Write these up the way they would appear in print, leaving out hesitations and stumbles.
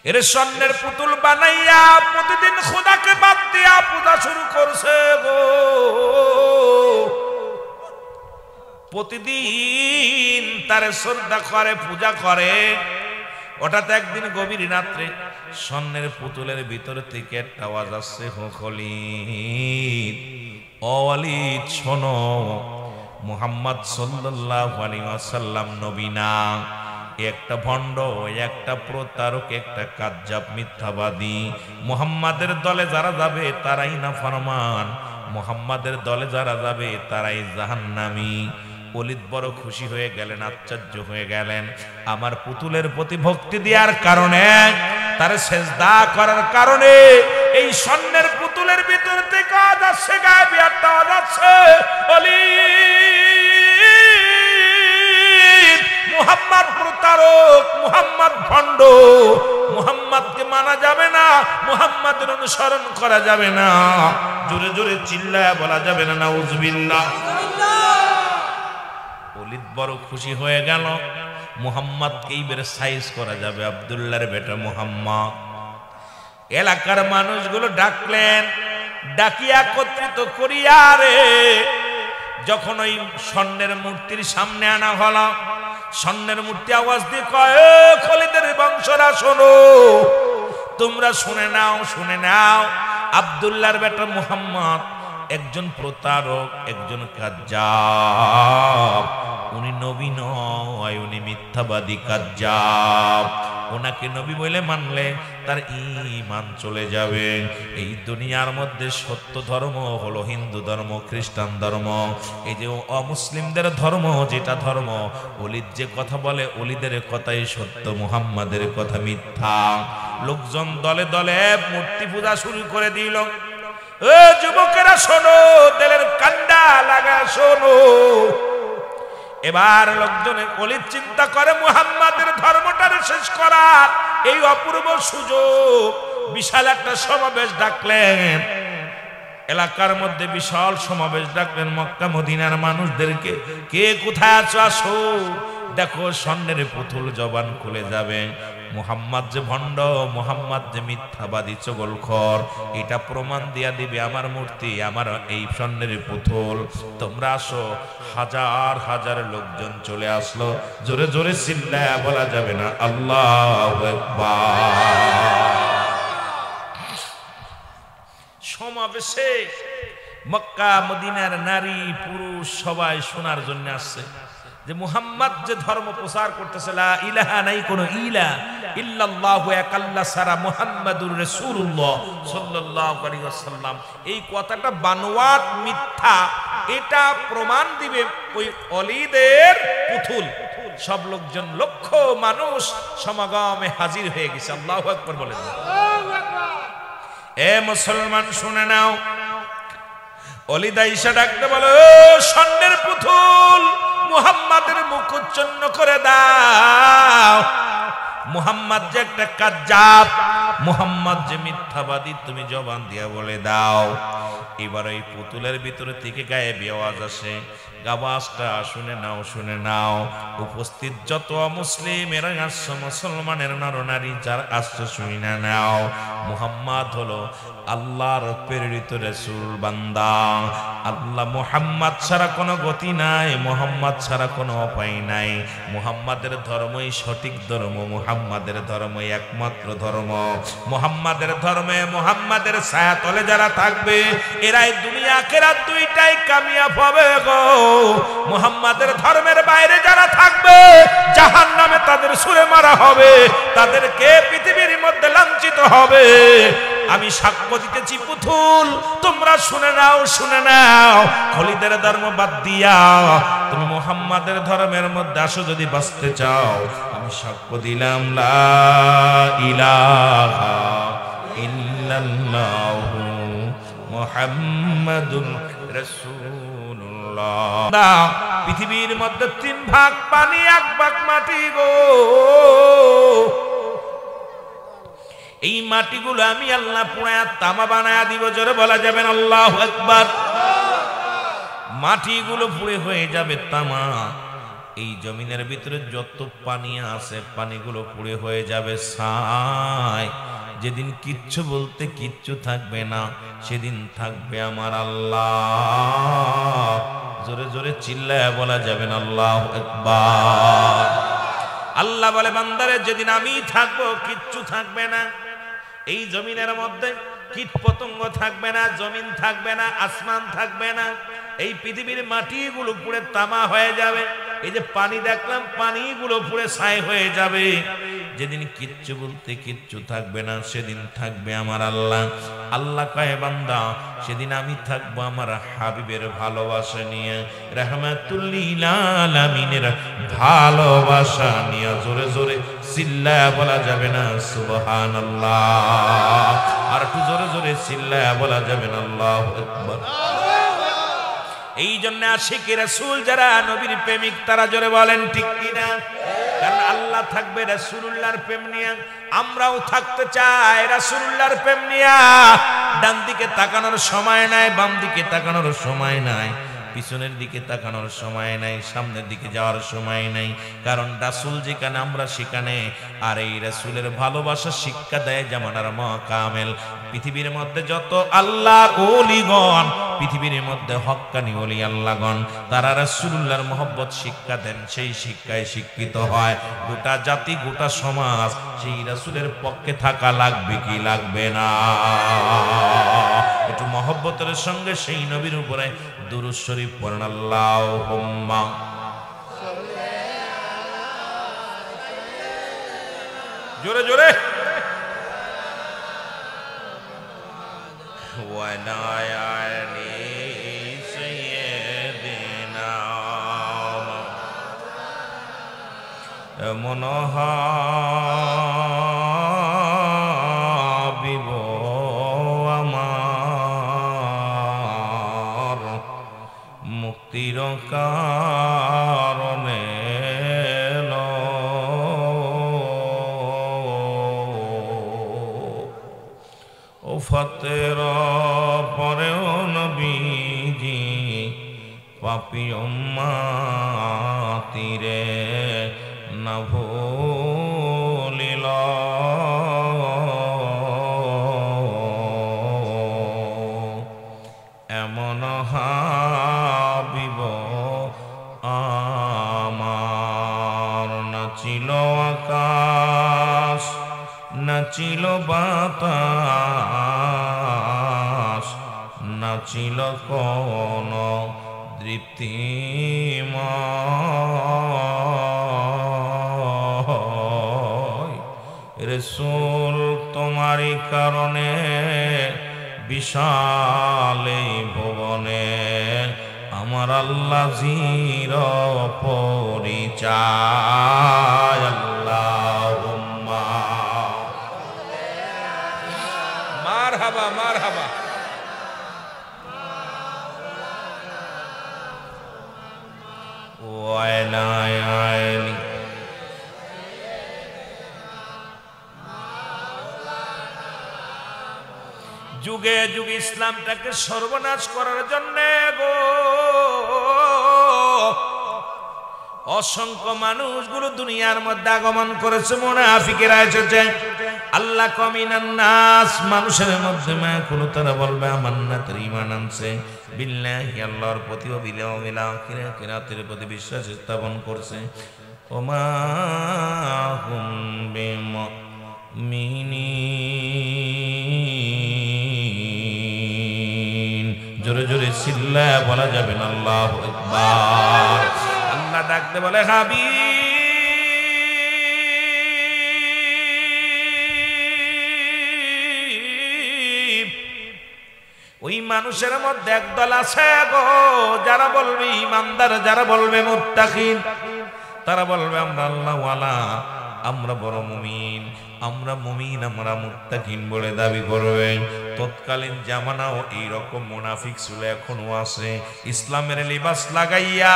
এর স্বর্ণের পুতুল বানাইয়া প্রতিদিন খোদাকে বাদ দিয়া পূজা শুরু করছে গো। প্রতিদিন তারে শ্রদ্ধা করে, পূজা করে। হঠাৎ একদিন গভীর রাত্রে স্বর্ণের পুতুলের ভিতর থেকে একটা আওয়াজ আসছে, হো খলিদ, ও ওয়ালিদ শোনো, মুহাম্মদ সাল্লাল্লাহু আলাইহি ওয়াসাল্লাম নবী না, একটা ভণ্ড, একটা প্রতারক, একটা কাজ্জাব, মিথ্যাবাদী। মুহাম্মাদের দলে যারা যাবে তারাই নাফরমান, মুহাম্মাদের দলে যারা যাবে তারাই জাহান্নামী। ওলীদ বড় খুশি হয়ে গেলেন, আশ্চর্য হয়ে গেলেন। আমার পুতুলের প্রতি ভক্তি দেওয়ার কারণে, তার সেজদা করার কারণে এই স্বর্ণের পুতুলের ভিতর থেকে আওয়াজ আসছে, গায়েবী একটা আওয়াজ আসছে, ওলীদ, মুহাম্মদ প্রতারক, মুহাম্মদ ভণ্ড, মুহাম্মদকে মানা যাবে না, মুহাম্মদের অনুসরণ করা যাবে না। জোরে জোরে চিল্লায়া বলা যাবে না নাউজুবিল্লাহ। ওলীদ বড় খুশি হয়ে গেল, মুহাম্মদকে এইবার সাইজ করা যাবে, আব্দুল্লাহর বেটা মুহাম্মদ। এলাকার মানুষগুলো ডাকলেন, ডাকিয়া একত্রিত করিয়া রে যখন ওই স্বর্ণের মূর্তির সামনে আনা হলো, স্বর্ণের মূর্তি আওয়াজ দিয়ে কয়, ও খলিদের বংশরা শোনো, তোমরা শুনে নাও, শুনে নাও, আব্দুল্লাহর বেটা মুহাম্মদ একজন প্রতারক, একজন কাজ্জাব। উনি নবী নয়, উনি মিথ্যাবাদী কাজ্জাব। ওনাকে নবী বলে মানলে তার ঈমান চলে যাবে। এই দুনিয়ার মধ্যে সত্য ধর্ম হলো হিন্দু ধর্ম, খ্রিস্টান ধর্ম। এই যে অমুসলিমদের ধর্ম, যেটা ধর্ম, ওলীদ যে কথা বলে, ওলীদের কথাই সত্য, মুহাম্মাদের কথা মিথ্যা। লোকজন দলে দলে মূর্তি পূজা শুরু করে দিল। ও যুবকেরা শোনো, দিলের কান্ডা লাগা শোনো। এবার লোকজনে ওলীদ চিন্তা করে মুহাম্মাদের ধর্মটারে শেষ করার এই অপূর্ব সুযোগ। বিশাল একটা সমাবেশ ডাকলেন, এলাকার মধ্যে বিশাল সমাবেশ ডাকলেন মক্কা মদিনার মানুষদেরকে। কে কোথায় আছো, আসো, দেখো স্বর্ণের পুতুল জবান খুলে যাবে। মুহাম্মদ যে ভণ্ড, মুহাম্মদ যে মিথ্যাবাদী চগলখর, এটা প্রমাণ দিয়া দিবে আমার মূর্তি, আমার এই স্বর্ণের পুতুল। তোমরা আসো। হাজার হাজার লোকজন চলে আসলো। জোরে জোরে চিল্লায়া বলা যাবে না আল্লাহু আকবার। সমাবেশে মক্কা মদিনার নারী পুরুষ সবাই শোনার জন্য আসছে যে মুহাম্মদ যে ধর্ম প্রচার করতেছে, লা ইলাহা, নাই কোনো ইলা ইল্লাল্লাহু, এক আল্লাহ ছাড়া, মুহাম্মাদুর রাসূলুল্লাহ সাল্লাল্লাহু আলাইহি ওয়াসাল্লাম, এই কথাটা বানোয়াট, মিথ্যা। এটা প্রমাণ দিবে ওই ওলীদের পুতুল। সব লোকজন, লক্ষ মানুষ সমাগমে হাজির হয়ে গেছে। আল্লাহু আকবার বলেন। এ মুসলমান শুনে নাও, ওলীদ আয়েশা ডাকতে বলে, ও স্বর্ণের পুতুল, মুহাম্মাদের মুখ উচ্ছন্ন করে দাও। মুহাম্মদ যে একটা কাজ্জাব, মুহাম্মদ যে মিথ্যাবাদী, তুমি জবান দিয়া বলে দাও। এবার এই পুতুলের ভিতরে থেকে গায়েবী আওয়াজ আসে। আওয়াজটা শুনে নাও, শুনে নাও। উপস্থিত যত মুসলিমেরা আসছে, মুসলমানের নরনারী যারা আসছে, শুনে নাও। মুহাম্মদ হলো আল্লাহর প্রেরিত রাসূল বান্দা। আল্লাহ মুহাম্মদ ছাড়া কোনো গতি নাই, মুহাম্মদ ছাড়া কোনো উপায় নাই। মুহাম্মাদের ধর্মই সঠিক ধর্ম, মুহাম্মাদের ধর্মই একমাত্র ধর্ম। মুহাম্মাদের ধর্মে, মুহাম্মাদের ছায়া তলে যারা থাকবে, এরাই দুনিয়া আখিরাত দুইটাই কামিয়াব হবে গো। মুহাম্মাদের ধর্মের বাইরে যারা থাকবে, জাহান্নামে তাদের ছুঁড়ে মারা হবে, তাদেরকে পৃথিবীর মধ্যে লাঞ্ছিত হবে। আমি সাক্ষ্য দিতেছি পুতুল, তোমরা শুনে নাও, শুনে নাও। খলিদের ধর্ম বাদ দিয়া তুমি মুহাম্মাদের ধর্মের মধ্যে আসো যদি বাঁচতে চাও। আমি সাক্ষ্য দিলাম, লা ইলাহা ইল্লাল্লাহু মুহাম্মাদুর রাসূলুল্লাহ। পৃথিবীর মধ্যে 3 ভাগ পানি, 1 ভাগ মাটি গো। এই মাটিগুলো আমি আল্লাহ পুরায়া তামা বানায়া দিব। জোরে বলা যাবেন আল্লাহু আকবার। মাটিগুলো পুড়ে হয়ে যাবে তামা, এই জমিনের ভিতরে যত পানি আছে পানিগুলো পুড়ে হয়ে যাবে ছাই। যেদিন কিচ্ছু বলতে কিচ্ছু থাকবে না, সেদিন থাকবে আমার আল্লাহ। জোরে জোরে চিল্লায় বলা যাবে না আল্লাহু আকবার। আল্লাহ বলে বান্দারে যেদিন আমি থাকবো কিচ্ছু থাকবে না, এই জমিনের মধ্যে কীট পতঙ্গ থাকবে না, জমিন থাকবে না, আসমান থাকবে না, এই পৃথিবীর মাটিগুলো পুড়ে তামা হয়ে যাবে। এই যে পানি দেখলাম পানিগুলো পুড়ে ছাই হয়ে যাবে। যেদিন কিচ্ছু বলতে কিচ্ছু থাকবে না, সেদিন থাকবে আমার আল্লাহ। আল্লাহ কয় বান্দা সেদিন আমি থাকবো আমার হাবিবের ভালোবাসা নিয়ে, রাহমাতুল লিল আলামিনের ভালোবাসা নিয়ে। জোরে জোরে চিল্লায়া বলা যাবে না সুবহানাল্লাহ? আর একটু জোরে জোরে চিল্লায়া বলা যাবে না আল্লাহু আকবার? এই জন্য আশিকি রাসূল যারা নবীর প্রেমিক তারা জোরে বলেন ঠিক কিনা? কারণ আল্লাহ থাকবে রাসূলুল্লাহর প্রেম নিয়ে, আমরাও থাকতে চাই রাসূলুল্লাহর প্রেম নিয়ে। ডান দিকে তাকানোর সময় নাই, বাম দিকে তাকানোর সময় নাই, পিছনের দিকে তাকানোর সময় নাই, সামনের দিকে যাওয়ার সময় নাই। কারণ রাসূল যেখানে আমরা সেখানে। আর এই রাসূলের ভালোবাসা শিক্ষা দেয় জামানার মুকামেল। পৃথিবীর মধ্যে যত আল্লাহর ওলিগণ, পৃথিবীর মধ্যে হক্কানি ওলি আল্লাহগণ, তারা রাসূলুল্লাহর মহব্বত শিক্ষা দেন, সেই শিক্ষায় শিক্ষিত হয়। গোটা জাতি গোটা সমাজ সেই রাসূলের পক্ষে থাকা লাগবে কি লাগবে না? একটু মহব্বতের সঙ্গে সেই নবীর উপরে দুরূদ শরীফ পড়েন। আল্লাহুম্মা জোরে জোরে ওয়ালা আলি সাইয়্যিদিনা মনোহাবিব আমার মুক্তির কারণে ও ফতের পরেও নবীজি পাপী উম্মতিরে না ভুলিল। এমন হাবিব আমার, নাচিল আকাশ নাচিল বাতাস, নাচিল কোন তৃপ্তিময়। রাসূল তোমারই কারণে বিশাল এই ভুবনে আমার আল্লাহ জির পরিচয়। আল্লাহুম্মা মারহাবা মারহাবা। ওয়ালা আলি যুগে যুগে ইসলামটাকে সর্বনাশ করার জন্য গো অসংখ্য মানুষগুলো দুনিয়ার মধ্যে আগমন করেছে, মুনাফিকেরা এসেছে। আল্লাহ কমিনান নাস, মানুষের মধ্যে মায়াকুল তারা বলবে আমান্না, তার ঈমান আনছে বিল্লাহি, আল্লাহর প্রতি, ও বিল ইয়াউমিল আখির, কিয়ামতের প্রতি বিশ্বাস স্থাপন করছে। ওমা হুম বিমুমিনিন। জোরে জোরে চিল্লায়া বলা যাবে না আল্লাহু আকবার। আল্লাহ ডাকতে বলে হাবিব, ওই মানুষের মধ্যে একদল আছে গো যারা বলবে ঈমানদার, যারা বলবে মুত্তাকিন, তারা বলবে আমরা আল্লাহওয়ালা, আমরা বড় মুমিন। আমরা মুমিন, আমরা মুত্তাকিন বলে দাবি করবে। তৎকালীন জামানাও এইরকম মুনাফিক ছিল, এখনো আছে। ইসলামের লিবাস লাগাইয়া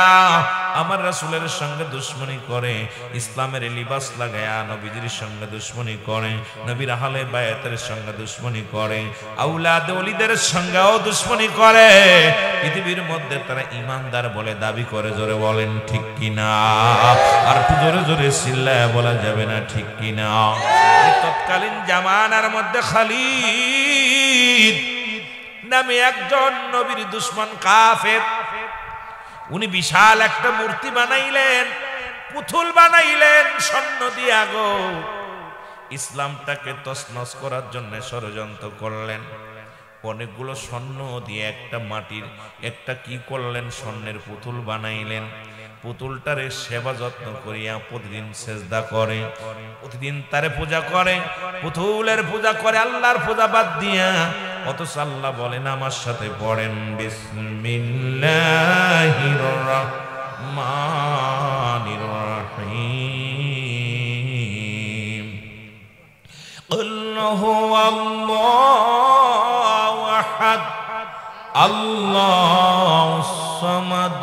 আমার রাসূলের সঙ্গে দুশমনি করে, ইসলামের লিবাস লাগাইয়া নবীজির সঙ্গে দুশমনি করে, নবীর আহলে বায়াতের সঙ্গে দুশমনি করে, আওলাদ ওলিদের সঙ্গেও দুশমনি করে। পৃথিবীর মধ্যে তারা ইমানদার বলে দাবি করে। জোরে বলেন ঠিক কিনা? আর একটু জোরে জোরে চিল্লায়া বলা যাবে না ঠিক কিনা? তৎকালীন জামানার মধ্যে খালিদ নামে একজন নবীর দুশমন কাফের, উনি বিশাল একটা মূর্তি বানাইলেন, পুতুল বানাইলেন স্বর্ণ দিয়া গো। ইসলামটাকে তছনছ করার জন্য ষড়যন্ত্র করলেন। অনেকগুলো স্বর্ণ দিয়ে একটা মাটির একটা কি করলেন, স্বর্ণের পুতুল বানাইলেন। পুতুলটারে সেবা যত্ন করিয়া প্রতিদিন সেজদা করে, প্রতিদিন তারে পূজা করে, পুতুলের পূজা করে, আল্লাহর পূজা বাদ দিয়া। অথচ আল্লাহ বলেন, আমার সাথে পড়েন, বিসমিল্লাহির রহমানির রহিম, কুল হুয়াল্লাহু আহাদ, আল্লাহুস সামাদ,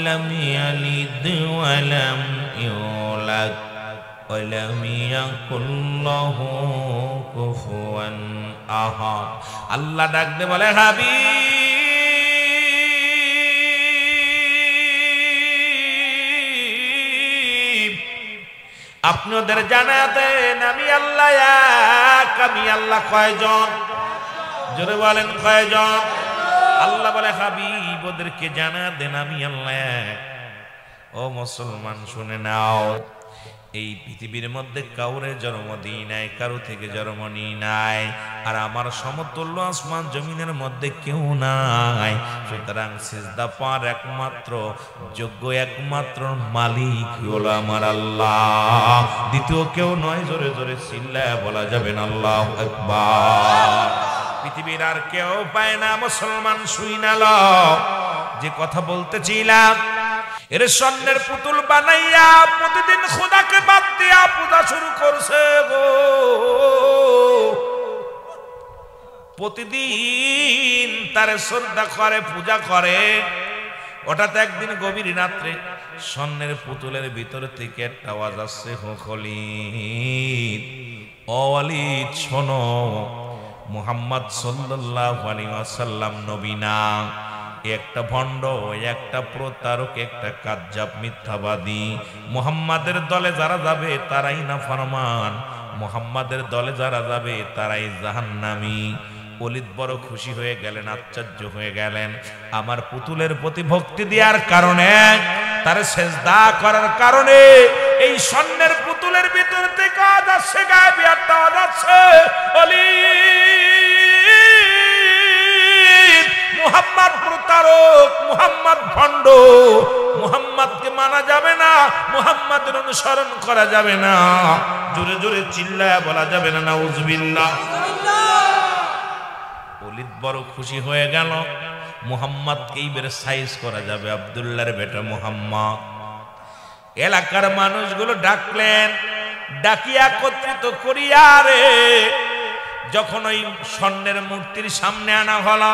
لم يلد ولم يولد ولم يكن له كفوا احد। আল্লাহ ডাক দে বলে, হাবিব আপনি ওদের জানা দেন আমি আল্লাহ এক। আমি আল্লাহ কয়জন? জোরে বলেন কয়জন? আল্লাহ বলে, হাবিব ওদেরকে জানা দেন আমি আল্লাহ এক। ও মুসলমান শুনে নাও, এই পৃথিবীর মধ্যে কাউরে জন্ম দিই নাই, কারো থেকে জন্ম নিই নাই, আর আমার সমতুল্য আসমান জমিনের মধ্যে কেউ নাই। সুতরাং সিজদা পাওয়ার একমাত্র যোগ্য, একমাত্র মালিক হলো আমার আল্লাহ, দ্বিতীয় কেউ নয়। জোরে জোরে চিল্লায়া বলা যাবে না আল্লাহু আকবার। পৃথিবীর আর কেউ পায় না। মুসলমান শুই না, যে কথা বলতেছিলাম, এর স্বর্ণের পুতুল বানাইয়া প্রতিদিন খোদাকে বাদ দিয়া পূজা শুরু করছে গো। প্রতিদিন তারে শ্রদ্ধা করে, পূজা করে। হঠাৎ একদিন গভীর রাত্রে স্বর্ণের পুতুলের ভিতর থেকে একটা আওয়াজ আসছে, হো খলিদ, ও ওয়ালিদ শোনো, মুহাম্মদ সাল্লাল্লাহু আলাইহি ওয়াসাল্লাম নবী না, একটা ভণ্ড, একটা প্রতারক, একটা কাজ্জাব, মিথ্যাবাদী। মুহাম্মাদের দলে যারা যাবে তারাই নাফরমান, মুহাম্মাদের দলে যারা যাবে তারাই জাহান্নামী। ওলিদ বড় খুশি হয়ে গেলেন, আশ্চর্য হয়ে গেলেন। আমার পুতুলের প্রতি ভক্তি দেওয়ার কারণে, তার সেজদা করার কারণে এই স্বর্ণের পুতুলের ভিতর থেকে আওয়াজ আসছে, গায়েবী একটা আওয়াজ আসছে, ওলিদ মুহাম্মদ প্রতারক, মুহাম্মদ ভণ্ড, মুহাম্মদকে মানা যাবে না, মুহাম্মদের অনুসরণ করা যাবে না। জোরে জোরে চিল্লায়া বলা যাবে না নাউজুবিল্লাহ। ওলিদ বড় খুশি হয়ে গেল, মুহাম্মদকে এইবার সাইজ করা যাবে, আব্দুল্লাহর বেটা মুহাম্মদ। এলাকার মানুষগুলো ডাকলেন, ডাকিয়া একত্রিত করিয়া রে যখন ওই স্বর্ণের মূর্তির সামনে আনা হলো,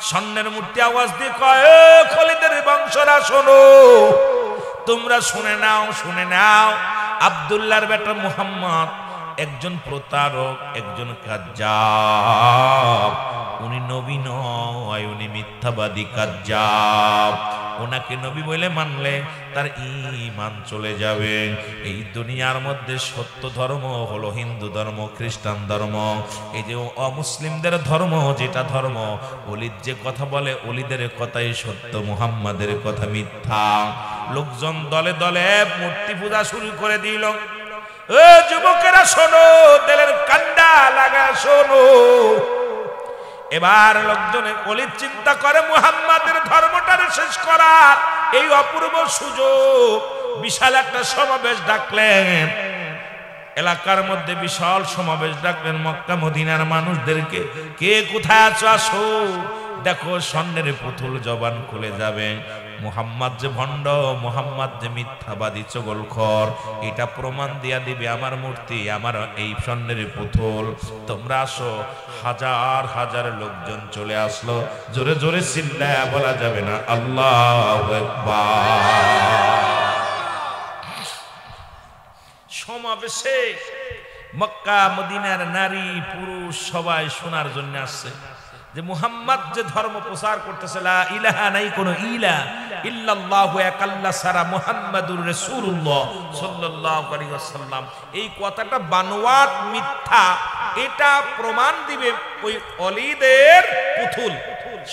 স্বর্ণের মূর্তি আওয়াজ দিয়ে কয়, খলিদের বংশরা শোনো, তোমরা শুনে নাও, শুনে নাও, আব্দুল্লাহর বেটা মুহাম্মদ একজন প্রতারক, একজন কাজ্জাব। উনি নবী নয়, উনি মিথ্যাবাদী কাজ্জাব। ওনাকে নবী বলে মানলে তার ঈমান চলে যাবে। এই দুনিয়ার মধ্যে সত্য ধর্ম হলো হিন্দু ধর্ম, খ্রিস্টান ধর্ম। এই যে অমুসলিমদের ধর্ম, যেটা ধর্ম, ওলিদ যে কথা বলে ওলিদের কথাই সত্য, মুহাম্মাদের কথা মিথ্যা। লোকজন দলে দলে মূর্তি পূজা শুরু করে দিল। ও যুবকেরা শোনো, দিলের কান্ডা লাগা শোনো। এবার লোকজনে ওলিদ চিন্তা করে মুহাম্মাদের ধর্মটারে শেষ করার এই অপূর্ব সুযোগ। বিশাল একটা সমাবেশ ডাকলেন, এলাকার মধ্যে বিশাল সমাবেশ ডাকলেন মক্কা মদিনার মানুষদেরকে। কে কোথায় আছো আসো, দেখো স্বর্ণের পুতুল জবান খুলে যাবে, মুহাম্মদ যে ভণ্ড, মুহাম্মদ যে মিথ্যাবাদী চগলখর, এটা প্রমাণ দিয়া দিবে আমার মূর্তি, আমার এই স্বর্ণের পুতুল। তোমরা আসো। হাজার হাজার লোকজন চলে আসলো। জোরে জোরে চিল্লায়া বলা যাবে না আল্লাহু আকবার। সমাবেশে মক্কা মদিনার নারী পুরুষ সবাই শোনার জন্য আসছে যে মুহাম্মদ যে ধর্ম প্রচার করতেছে, লা ইলাহা, নাই কোনো ইলা ইল্লাল্লাহু, এক আল্লাহ ছাড়া, মুহাম্মাদুর রাসূলুল্লাহ সাল্লাল্লাহু আলাইহি ওয়াসাল্লাম, এই কথাটা বানোয়াট মিথ্যা, এটা প্রমাণ দিবে ওই অলিদের পুতুল।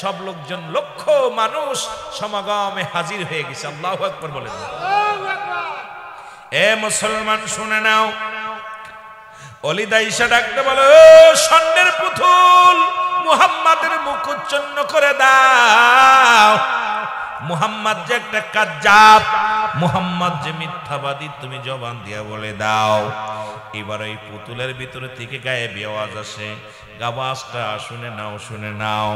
সব লোকজন, লক্ষ মানুষ সমাগমে হাজির হয়ে গেছে। আল্লাহু আকবার বলেন। এ মুসলমান শুনে নাও, অলিদা ঈশা ডাকতে বলো, স্বর্ণের পুতুল মুহাম্মাদের মুখ উচ্ছন্ন করে দাও। মুহাম্মদ যে একটা কাজ্জাব, মুহাম্মদ যে মিথ্যাবাদী, তুমি জবান দিয়া বলে দাও। এবার এই পুতুলের ভিতরে থেকে গায়েবী আওয়াজ আসে। আওয়াজটা শুনে নাও, শুনে নাও।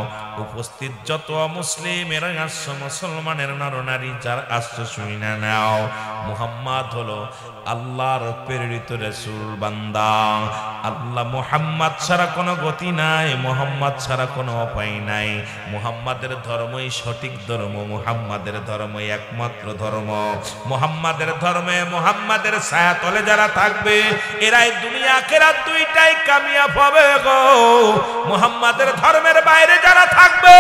উপস্থিত যত মুসলিমেরা আসছে, মুসলমানের নরনারী যার আসছে, শুনে নাও। মুহাম্মদ হলো আল্লাহর প্রেরিত রাসূল বান্দা। আল্লাহ মুহাম্মদ ছাড়া কোনো গতি নাই, মুহাম্মদ ছাড়া কোনো উপায় নাই। মুহাম্মাদের ধর্মই সঠিক ধর্ম, মুহাম্মাদের ধর্মই একমাত্র ধর্ম। মুহাম্মাদের ধর্মে, মুহাম্মাদের ছায়াতলে যারা থাকবে, এরাই দুনিয়া আখিরাত দুইটাই কামিয়াব হবে গো। মুহাম্মাদের ধর্মের বাইরে যারা থাকবে,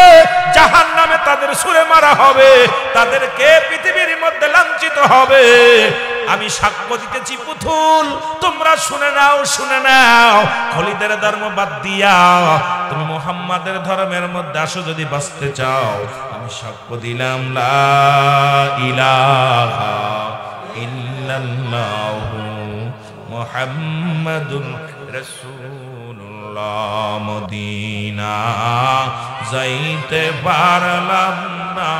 জাহান্নামে তাদের ছুঁড়ে মারা হবে, তাদেরকে পৃথিবীর মধ্যে লাঞ্ছিত হবে। আমি সাক্ষ্য দিতেছি পুতুল, তোমরা শুনে নাও, শুনে নাও। খলিদের ধর্ম বাদ দিয়া তুমি মুহাম্মাদের ধর্মের মধ্যে আসো যদি বাঁচতে চাও। আমি সাক্ষ্য দিলাম, লা ইলাহা ইল্লাল্লাহু মুহাম্মাদুর রাসূলুল্লাহ। মদিনা যাইতে পারলাম না,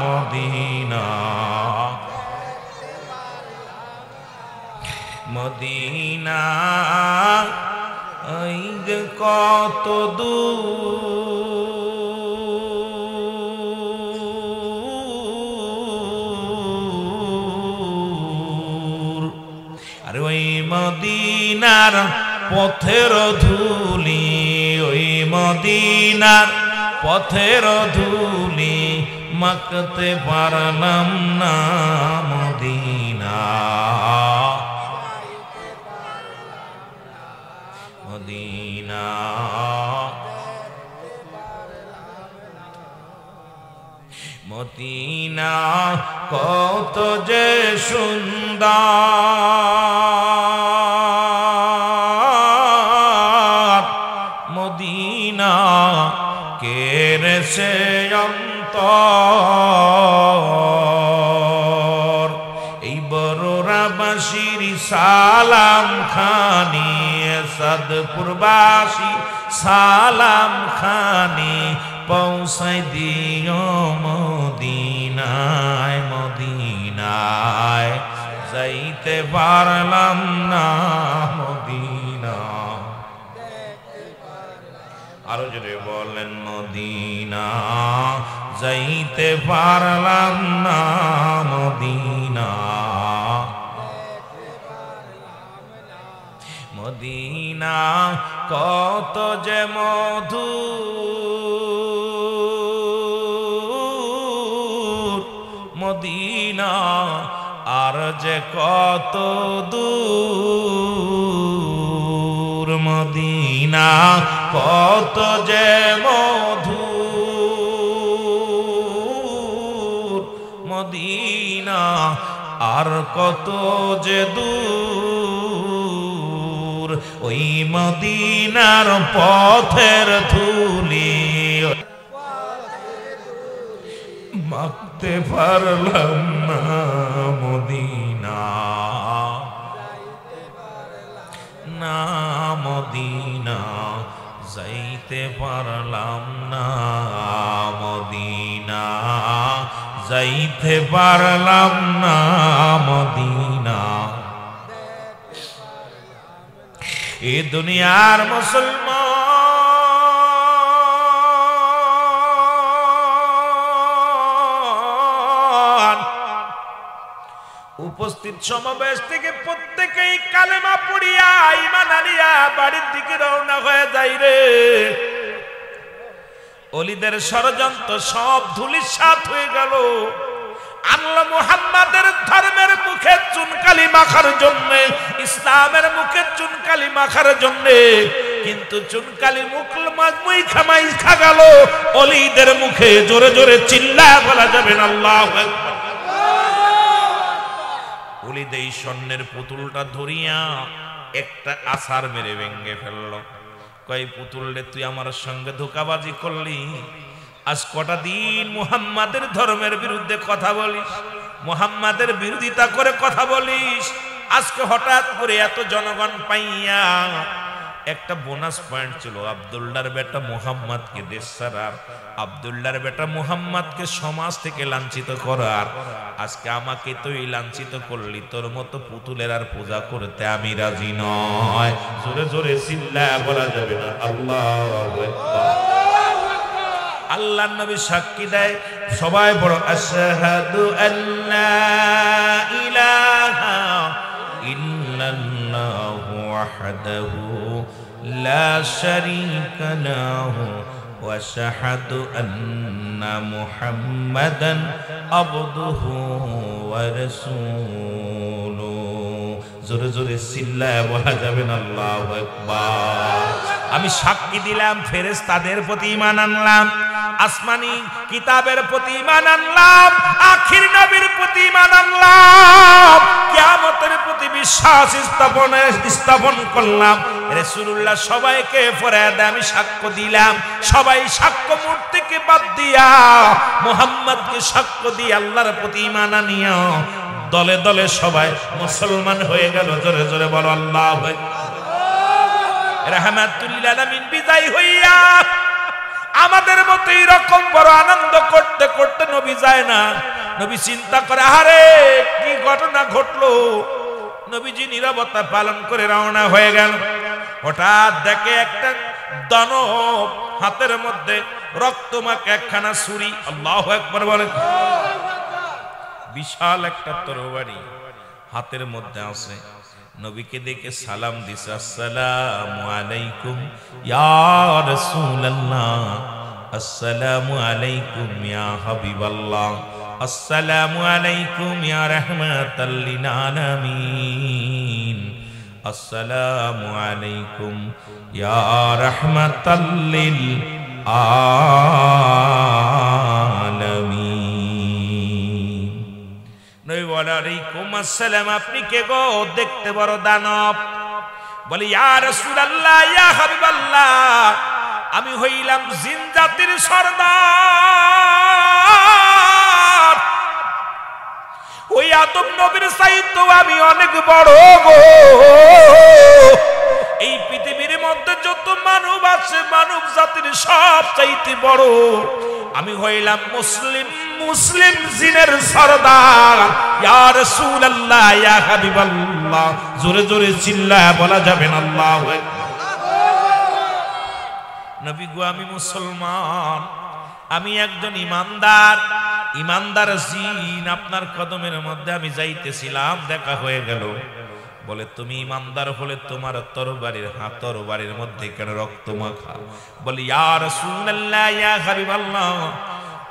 মদিনা, মদিনা এই যে কত দূর। আরে ওই মদিনার পথের ধুলি, ওই মদিনার পথের ধুলি মাখতে পারলাম না, মদিনা, মদিনা। মদিনা কত যে সুন্দর, মদিনা কেড়েছে অন্তর। এই বড়রাবাসীর সালাম খানি, সাদপুরবাসী সালাম খানি পৌঁছাই দিও মদিনায়, মদিনায় যাইতে পারলাম না, মদিনা। আরো জোরে বলেন, মদিনা যাইতে পারলাম না, মদিনা, মদিনা কত যে মধুর, মদিনা আর যে কত দূর, মদিনা কত যে মধুর, মদিনা আর কত যে দূর। ওই মদিনার পথের ধুলি মাখতে পারলাম না, মদিনা, না, মদিনা যাইতে পারলাম না, মদিনা যাইতে পারলাম না, মদিনা। এ দুনিয়ার মুসলমান উপস্থিত সমাবেশ থেকে প্রত্যেকেই কালেমা পড়িয়া ঈমান আনিয়া বাড়ির দিকে রওনা হয়ে যায় রে। ওলিদের ষড়যন্ত্র সব ধূলিসাৎ হয়ে গেল। আল্লাহ মুহাম্মাদের ধর্মের মুখে চুনকালি মাখার জন্য, ইসলামের মুখে চুনকালি মাখার জন্য, কিন্তু চুনকালি মুখা গেল ওলিদের মুখে। জোরে জোরে চিল্লায়া বলা যাবে না আল্লাহু আকবার। ওলিদ এই স্বর্ণের পুতুলটা ধরিয়া একটা আছাড় মেরে ভেঙে ফেললো। কয় পুতুল রে, তুই আমার সঙ্গে ধোঁকাবাজি করলি, আজ কটা দিন মুহাম্মাদের ধর্মের বিরুদ্ধে কথা বলিস, মুহাম্মাদের বিরোধিতা করে কথা বলিস, আজকে হঠাৎ করে এত জনগণ পাইয়া একটা বোনাস পয়েন্ট ছিল আব্দুল্লাহর বেটা মুহাম্মাদকে দেশ ছাড়ার, আব্দুল্লাহর বেটা মুহাম্মাদকে সমাজ থেকে লাঞ্ছিত করার। আজকে আমাকে তুই লাঞ্ছিত করলি, তোর মতো পুতুলের আর পূজা করতে আমি রাজি নয়। জোরে জোরে চিল্লায়া বলা যাবে না আল্লাহু আকবার। আল্লাহর নবী সাক্ষী দেয়, সবাই বড় আশহাদু আল্লা ইলাহা ইল্লাল্লাহু ওয়াহদাহু লা শারীকা লাহু ওয়া আশহাদু আন্না মুহাম্মাদান আবদুহু ওয়া রাসূলুহু। জোরে জোরে চিল্লায়া বলা যাবে না আল্লাহু আকবার। আমি সাক্ষী দিলাম, ফেরেশতাদের প্রতি ঈমান আনলাম, আসমানি কিতাবের প্রতি ঈমান আনলাম, আখির নবীর প্রতি ঈমান আনলাম, কিয়ামতের প্রতি বিশ্বাস স্থাপন করলাম। রাসূলুল্লাহ সবাইকে ফরহাদে আমি সাক্ষ্য দিলাম। সবাই সাক্ষ্য মূর্তিকে বাদ দিয়া মুহাম্মদকে সাক্ষ্য দিয়ে আল্লাহর প্রতি ঈমান আনিয়া দলে দলে সবাই মুসলমান হয়ে গেল। জোরে জোরে বলো আল্লাহু আকবার। রাহমাতুল লিল আলামিন বিদায় হইয়া আমাদের মতো এরকম বড় আনন্দ করতে করতে নবী যায় না। নবী চিন্তা করে, আরে কি ঘটনা ঘটলো। নবীজি নীরবতা পালন করে রওনা হয়ে গেল। হঠাৎ দেখে একটা দানব হাতের মধ্যে রক্তমাখা একখানা ছুরি, আল্লাহু আকবার বলেন, বিশাল একটা তরবারি হাতের মধ্যে আছে। নবীকে দেখে সালাম দিছে, আসসালামু আলাইকুম ইয়া রাসূলুল্লাহ, আসসালামু আলাইকুম ইয়া হাবিবাল্লাহ, আসসালামু আলাইকুম ইয়া রাহমাতাল লিল আলামিন, আসসালামু আলাইকুম ইয়া রাহমাতাল লিল আলামিন। নবী বলে, আলাইকুম আসসালাম, আপনি কে গো? দেখতে বড় দানব। বলে, ইয়া রাসূলুল্লাহ ইয়া হাবিবাল্লাহ, আমি হইলাম জিন জাতির সর্দার, ওই আদম নবীর চাইতে আমি অনেক বড় গো। এই পৃথিবীর মধ্যে যত মানব আছে, মানব জাতির সব চাইতে বড় আমি হইলাম মুসলিম জিনের সরদার। ইয়া রাসূলুল্লাহ ইয়া হাবিবাল্লাহ, জোরে জোরে চিল্লায়া বলা যাবে না আল্লাহু আকবার। নবী গো, আমি মুসলমান, আমি একজন ইমানদার জিন, আপনার কদমের মধ্যে আমি যাইতেছিলাম, দেখা হয়ে গেল। বলে, তুমি ইমানদার হলে তোমার তরবারির মধ্যে কেন রক্ত মাখা? বলে, ইয়া রাসূলুল্লাহ ইয়া হাবিবাল্লাহ,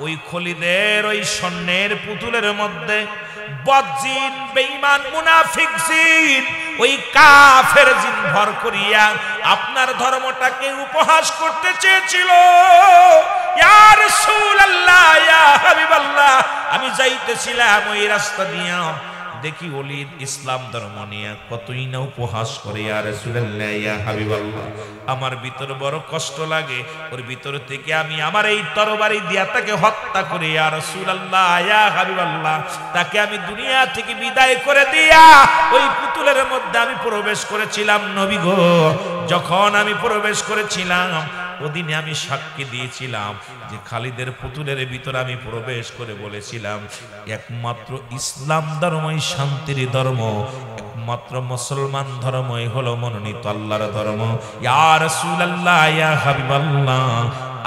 ওই খলিদের ওই স্বর্ণের পুতুলের মধ্যে বদজিন, বেঈমান, মুনাফিক জিন, ওই কাফের জিন ভর করিয়া আপনার ধর্মটাকে উপহাস করতে চেয়েছিল। ইয়া রাসূলুল্লাহ ইয়া হাবিবাল্লাহ, আমি যাইতেছিলাম ওই রাস্তা দিয়া, দেখি ওলিদ ইসলাম ধর্ম নিয়ে কতই না উপহাস করে। ইয়া রাসূলুল্লাহ ইয়া হাবিবাল্লাহ, আমার ভিতর বড় কষ্ট লাগে। ওর ভিতর থেকে আমি আমার এই তরবারি দিয়া তাকে হত্যা করে, ইয়া রাসূলুল্লাহ ইয়া হাবিবাল্লাহ, তাকে আমি দুনিয়া থেকে বিদায় করে দিয়া ওই পুতুলের মধ্যে আমি প্রবেশ করেছিলাম। নবী গো, যখন আমি প্রবেশ করেছিলাম ওদিনে আমি সাক্ষী দিয়েছিলাম যে খালিদের পুতুলের ভিতর আমি প্রবেশ করে বলেছিলাম, একমাত্র ইসলাম ধর্মই শান্তির ধর্ম, একমাত্র মুসলমান ধর্মই হলো মনোনীত আল্লাহর ধর্ম। ইয়া রাসূলুল্লাহ ইয়া হাবিবাল্লাহ,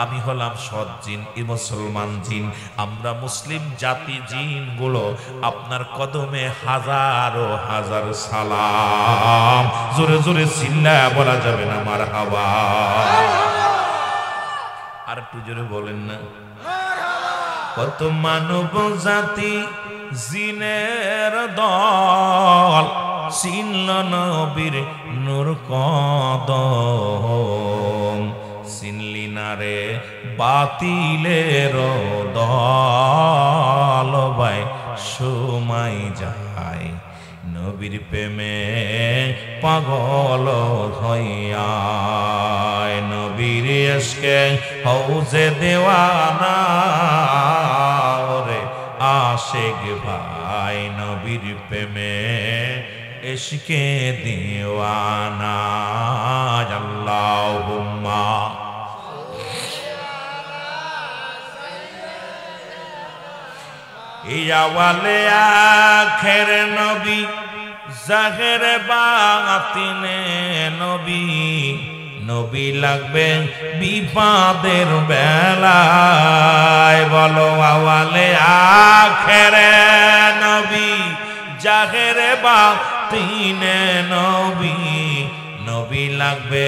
আমি হলাম সৎ জিন, এই মুসলমান জিন। আমরা মুসলিম জাতি জিনগুলো আপনার কদমে হাজারো হাজার সালাম। জোরে জোরে চিল্লায়া বলা যাবে না মারহাবা? আর একটু জোরে বলেন না। কত মানব জাতি জিনের দল, চিনল নবীর নূর কদম। চিনলি না রে বাতিলের দল, ভাই সময় যায় নবীর প্রেমে পাগল হইয়া। নবীর ইশকে হউজে দেওয়ানা রে আশিক ভাই, নবীর প্রেমে ইশকে দেওয়ানা। আল্লাহুম্মা ইয়া ওয়ালে আখির নবী, জাহের বাতিনে নবী। নবী লাগবে বিপদের বেলায়, বলো আওয়ালে আখেরে নবী, জাহের বাতিনে নবী। নবী লাগবে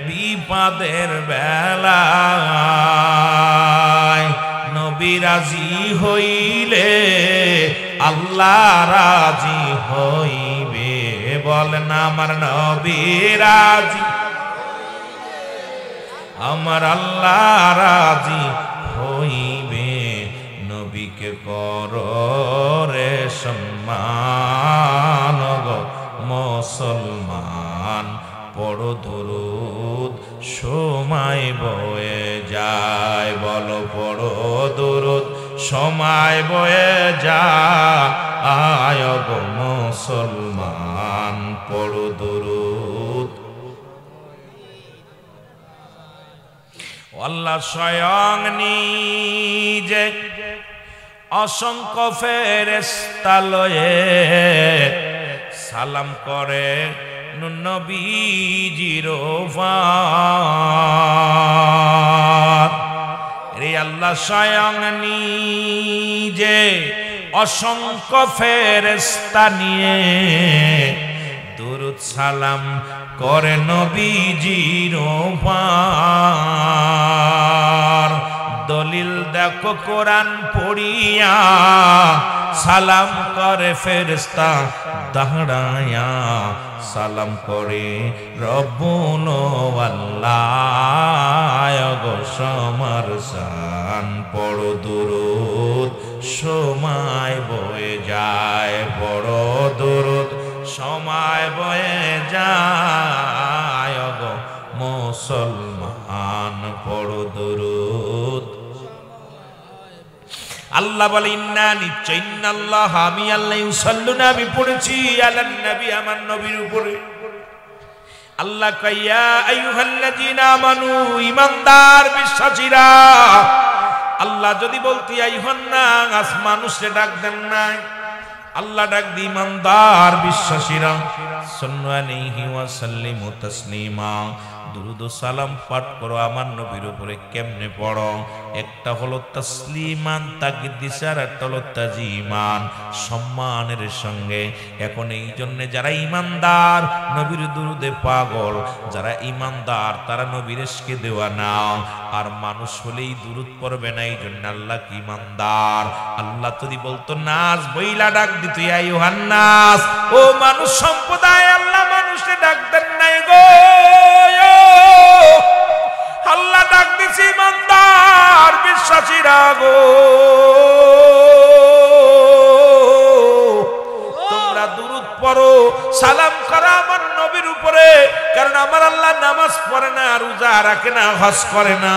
বিপদের বেলায়। নবী রাজি হইলে আল্লাহ রাজি হইবে, বলেন আমার নবী রাজি, আমার আল্লাহ রাজি হইবে। নবীকে করো রে সম্মান গো মুসলমান, পড়ো দুরূদ সময় বয়ে যায়, বলো পড়ো দুরূদ সময় বয়ে যায় গো মুসলমান, পড়ো দুরূদ। আল্লাহ স্বয়ং নিজে অসংখ্য ফেরেশতা লয়ে সালাম করে নবীজির ওপর। রে আল্লাহ স্বয়ং নিজে অসংখ্য ফেরেশতা নিয়ে দুরূদ সালাম করে নবীজির ওপর। দলিল দেখো কোরআন পড়িয়া সালাম করে ফেরেশতা দাঁড়ায়া, সালাম করে রব্বুল আল্লাহ গো সমর শান, পড়ো দুরূদ সময় বয়ে যায়, পড়ো দুরূদ সময় বয়ে যায় গো মুসলমান, পড়ো দুরূদ। আল্লাহ বলে ইন্না নিশ্চয় ইন্নাল্লাহ, আমি আল্লাহ ইউসাল্লুনা, আমি পড়েছি আলান নবী, আমার নবীর উপরে। আল্লাহ কাইয়া আইয়ুহাল্লাযীনা আমানু, ঈমানদার বিশ্বাসীরা। আল্লাহ যদি বলতি আইয়ুহান নাস, মানুষে ডাক দেন নাই, আল্লাহ ডাক দি ঈমানদার বিশ্বাসীরা। সাল্লু আলাইহি ওয়া সাল্লিমু তাসলিমা, দুরূদ ও সালাম পাঠ করো আমার নবীর উপরে। কেমনে পড়ো? একটা হলো তাসলিমান তাকদিস, আর একটা হলো তাজিমান, সম্মানের সঙ্গে। এখন এই জন্য যারা ঈমানদার নবীর দুরূদে পাগল, যারা ঈমানদার তারা নবীর ইশকে দেওয়ানা। আর মানুষ হলেই দুরূদ পড়বে না, এই জন্য আল্লাহ কি ঈমানদার। আল্লাহ যদি বলতো নাস বইলা ডাক দিত ইয়া আইয়ুহান নাস, ও মানুষ সম্প্রদায়, আল্লাহ মানুষে ডাক দেন নাই গো। আল্লাহ ডাক দিছি ঈমানদার বিশ্বাসীরা গো, তোমরা দুরূদ পড়ো, সালাম করো আমার নবীর উপরে। কারণ আমার আল্লাহ নামাজ পড়ে না, রোজা রাখে না, হজ করে না।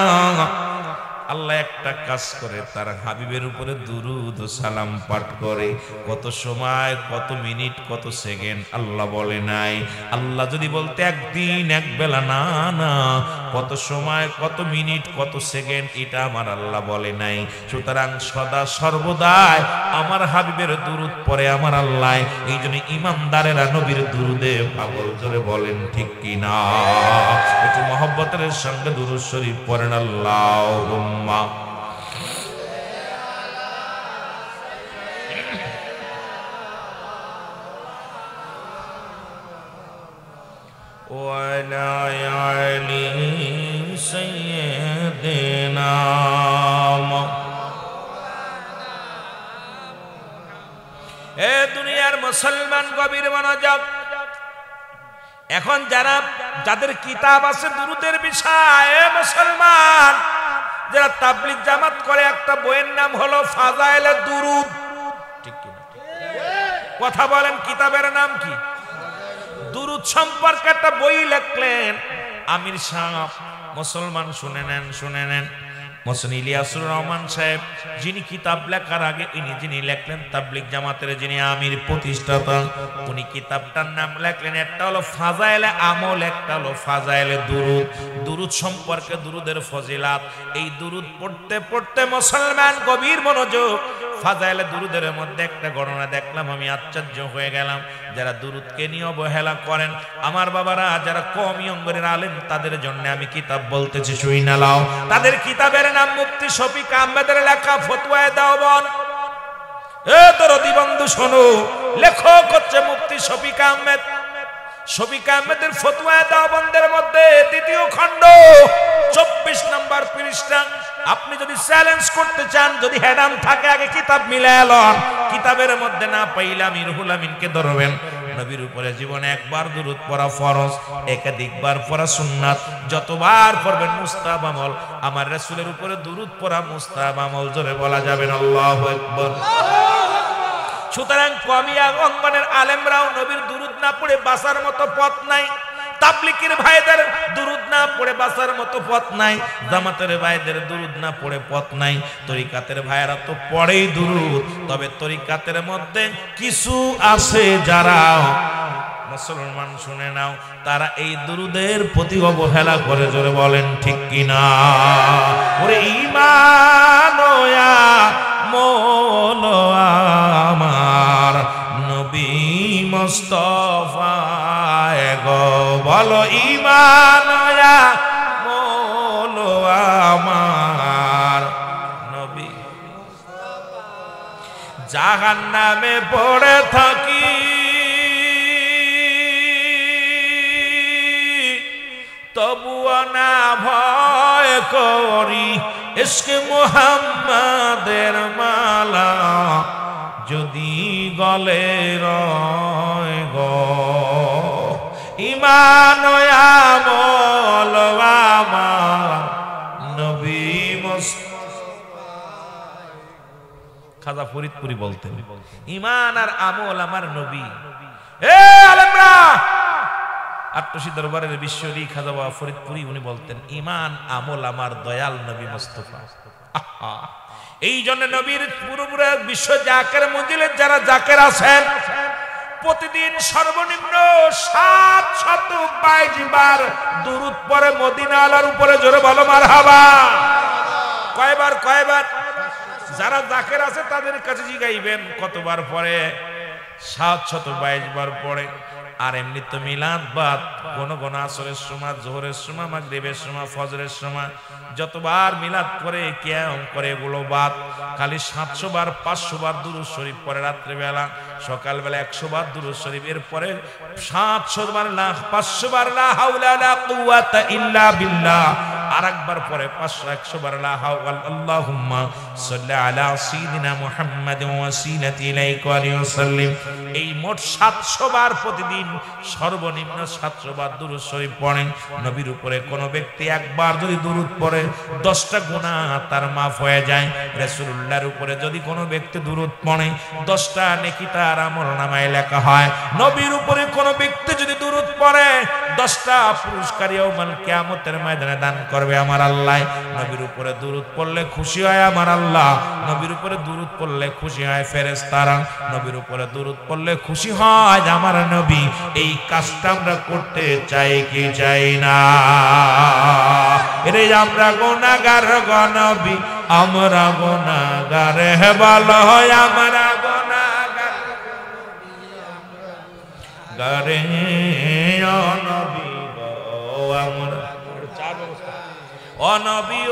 আল্লাহ একটা কাজ করে, তার হাবিবের উপরে দুরূদ ও সালাম পাঠ করে। কত সময়, কত মিনিট, কত সেকেন্ড আল্লাহ বলে নাই। আল্লাহ যদি বলতে একদিন এক বেলা, না না, কত সময়, কত মিনিট, কত সেকেন্ড, এটা আমার আল্লাহ বলে নাই। সুতরাং সদা সর্বদাই আমার হাবিবের দুরূদ পড়ে আমার আল্লাহ। এই জন্য ঈমানদারেরা নবীর দুরূদে পাগল। জোরে বলেন ঠিক কিনা? একটু মহব্বত মহব্বতের সঙ্গে দুরূদ শরীফ পড়েন আল্লাহুম্মা ওয়ালা আলি সাইয়্যিদিনা। এ দুনিয়ার মুসলমান গভীর মনোযোগ। এখন যাদের কিতাব আছে দুরূদের বিষয়ে, মুসলমান যারা তাবলীগ জামাত করে, একটা বইয়ের নাম হলো ফাজাইলে দুরূদ। ঠিক কি না? কথা বলেন, কিতাবের নাম কি? দুরূদ সম্পর্কে একটা বই লিখলেন আমির সাহেব। মুসলমান শুনে নেন মোহসিন ইলিয়াসুর রহমান সাহেব, যিনি কিতাব লেখার আগে যিনি লেখলেন তাবলীগ জামাতের যিনি আমির প্রতিষ্ঠাতা, উনি কিতাবটার নাম লেখলেন, একটা হলো ফাজাইলে আমল, একটা হলো ফাজাইলে দুরূদ। দুরূদ সম্পর্কে, দুরূদের ফজিলাত। এই দুরূদ পড়তে পড়তে মুসলমান গভীর মনোযোগ। ফাজাইলে দুরূদের মধ্যে একটা ঘটনা দেখলাম, আমি আশ্চর্য হয়ে গেলাম। যারা দুরূদকে নিয়ে অবহেলা করেন, আমার বাবারা যারা কওমি অঙ্গনের আলেম, তাদের জন্য আমি কিতাব বলতেছি, শুই না লাও। তাদের কিতাবের নাম মুফতি শফিক আহমেদের লেখা ফতোয়ায়ে দেওবন্দ। এ দরদি বন্ধু শোনো, লেখক হচ্ছে মুফতি শফিক আহমেদ। শফিক আহমেদের ফতোয়ায়ে দেওবন্দের মধ্যে দ্বিতীয় খণ্ড 24 নম্বর পৃষ্ঠা। আপনি যদি চ্যালেঞ্জ করতে চান, যদি হেডাম থাকে, আগে কিতাব মিলায় লন। কিতাবের মধ্যে না পাইলে আমি রুহুল আমিনকে ধরবেন। নবীর উপরে জীবনে একবার দুরূদ পড়া ফরজ, একাধিকবার পড়া সুন্নাত। যতবার পড়বেন মুস্তাহাব আমল। আমার রাসূলের উপরে দুরূদ পড়া মুস্তাহাব আমল। জোরে বলা যাবেন আল্লাহু আকবার। সুতরাং কওমি অঙ্গনের আলেমরাও নবীর দুরূদ না পড়ে বাঁচার মতো পথ নাই। তাবলীগের ভাইদের দুরূদ না পড়ে বাঁচার মতো পথ নাই। জামাতের ভাইদের দুরূদ না পড়ে পথ নাই। তরিকাতের ভাইরা তো পড়েই দুরূদ, তবে তরিকাতের মধ্যে কিছু আছে যারা, মুসলমান শুনে নাও, তারা এই দুরূদের প্রতি অবহেলা করে। জোরে বলেন ঠিক কিনা? ওরে ঈমানয়া মোল আমার নবী মুস্তাফা গো, বলো ঈমানয়া মোল আমার নবী। জাহান্নামে পড়ে থাকি তবুও না ভয় করি, ইশকে মুহাম্মাদের মালা যদি গলে রয় গো। ঈমান আমল আমার নবী মুস্তাফা। খাজা ফরিদপুরি বলতেন, ঈমান আর আমল আমার নবী। এ আলেমরা, আট্টসি দরবারের বিশ্বরী খাজা বাবা ফরিদপুরি উনি বলতেন, ঈমান আমল আমার দয়াল নবী মুস্তাফা। এই জন্য নবীর পুরোপুরি বিশ্ব জাকের মঞ্জিলের যারা জাকের আছেন, প্রতিদিন সর্বনিম্ন 722 বার দুরূদ পড়ে মদিনাওয়ালার উপরে। জোরে বলো মারহাবা। কয়বার? যারা জাকের আছে তাদের কাছে জিগাইবেন কতবার পড়ে। 722 বার পড়ে। আর এমনি তো মিলাদ বাদ কোন আসরের সময়, জোহরের সময়, মাগরিবের সময়, ফজরের সময় যতবার মিলাদ করে কিয়াম করে এগুলো বাদ। খালি 700 বার 500 বার দুরূদ শরীফ পড়ে রাত্রে বেলা, সকাল বেলা 100 বার দুরূদ শরীফ, এরপরে 700 বার লা 500 বার লা হাওলা ওয়ালা কুওয়াতা ইল্লা বিল্লাহ, আরেকবার পরে 500-100 বার লা হাওলা আল্লাহুম্মা সাল্লি আলা সাইয়্যিদিনা মুহাম্মাদিন ওয়াসিলাতি ইলাইকা ওয়া সাল্লিম। এই মোট 700 বার প্রতিদিন সর্বনিম্ন 700 বার দুরূদ শরীফ পড়েন। নবীর উপরে কোন ব্যক্তি একবার যদি দুরূদ পড়ে 10টা গুনাহ তার maaf হয়ে যায়। রাসূলুল্লাহর উপরে যদি কোনো ব্যক্তি দুরূদ পড়ে 10টা নেকি তার আমলনামায় লেখা হয়। নবীর উপরে কোন ব্যক্তি যদি দুরূদ পড়ে 10টা পুরস্কার ইয়াউমুল কিয়ামতের ময়দানে দান করবে আমার আল্লাহ। নবীর উপরে দুরূদ পড়লে খুশি হয় আমার আল্লাহ, নবীর উপরে দুরূদ পড়লে খুশি হয় ফেরেশতারা, নবীর উপরে দুরূদ পড়লে খুশি হয় আমার নবী। এই কাজটা আমরা করতে চাই কি চাই না? রে আমরা গুনাহগার গো নবী, আমরা গুনাহগার, হে বলো আমরা গুনাহগার গারে ও নবী গো আমরা। 4 ও নবী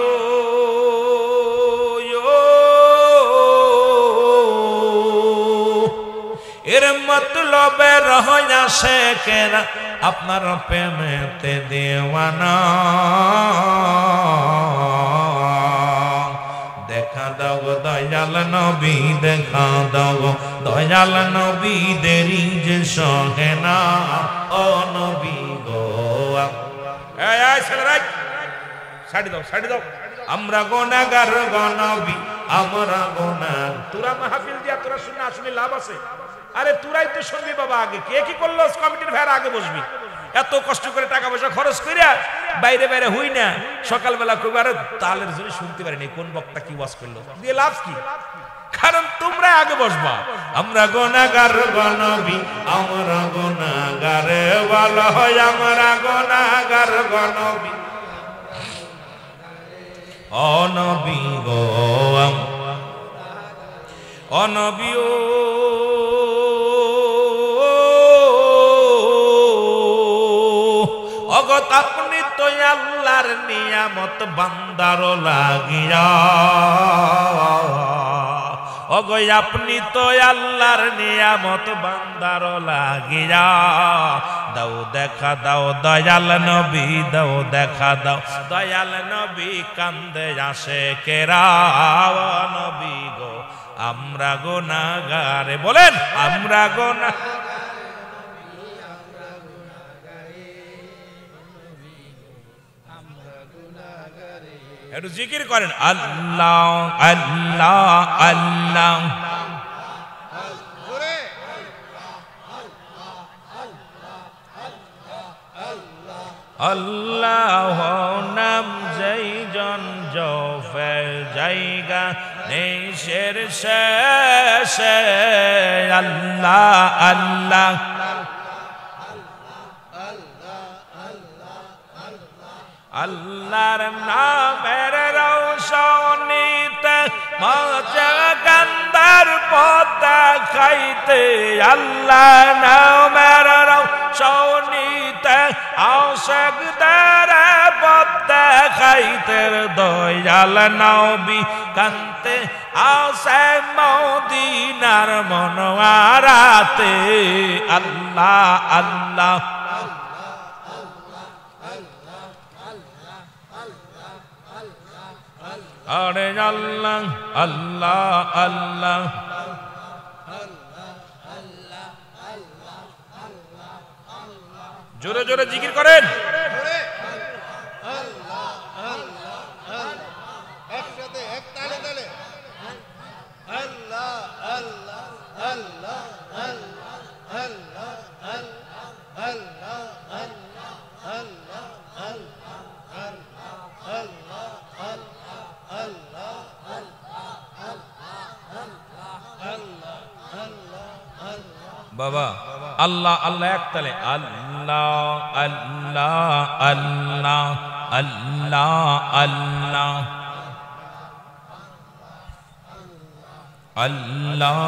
এর মতলবে রহয়া শেখেরা আপনার প্রেমেতে দেওয়ানা দেখা দাও দয়াল নবী দেখা দাও দয়াল নবী দেরি যে সহে না ও নবী গো এই ছেলেরা ছাড়ি দাও আমরা গুনাহগার গো নবী আমরা গুনাহ তোরা মাহফিল দিয়া তোরা শুনে আসলে লাভ আছে আরে তোরাই তো শুনবি বাবা আগে কে কি করলো কমিটির ভাইরা আগে বসবি এত কষ্ট করে টাকা পয়সা খরচ কইরা বাইরে বাইরে হই না সকালবেলা কইবা আরে তালের জন্য শুনতে পারিনি কোন বক্তা কি ওয়াজ করলো দিয়ে লাভ কি কারণ তোমরা আগে বসবা আমরা গুনাহগার গো নবী আমরা গুনাহগার ভালো হয় আমরা গুনাহগার গো নবী ও নবী গো ও নবী অগত আপনি তো আল্লাহর নিয়ামত বান্দার লাগিয়া অগো আপনি তো আল্লাহর নিয়ামত বান্দার লাগিয়া দাও দেখা দাও দয়াল নবী দাও দেখা দাও দয়াল নবী কান্দে আসে কেরা নবী গো আমরা গুনাহগারে বলেন আমরা গুনাহগার একটু জিকির করেন আল্লাহ আল্লাহ আল্লাহ আল্লাহ নাম যেইজন জফে জায়গা নেশের শেষে আল্লাহ আল্লাহ আল্লাহর নামের রৌশনীতে মাঝে গন্ধার পদ্মা খাইতে আল্লাহ নামের রৌশনীতে আশিকদের পদ্মা খাইতে দয়াল নবী কান্তে আসে মদিনার মনোয়ারাতে আল্লাহ আল্লাহ আরে আল্লাহ আল্লাহ আল্লাহ জোরে জোরে জিকির করেন একসাথে এক তালে তালে আল্লাহ আল্লাহ আল্লাহ আল্লাহ আল্লাহ আল্লাহ আল্লাহ বাবা আল্লাহ আল্লাহ এক তালে আল্লাহ আল্লাহ আল্লাহ আল্লাহ আল্লাহ আল্লাহ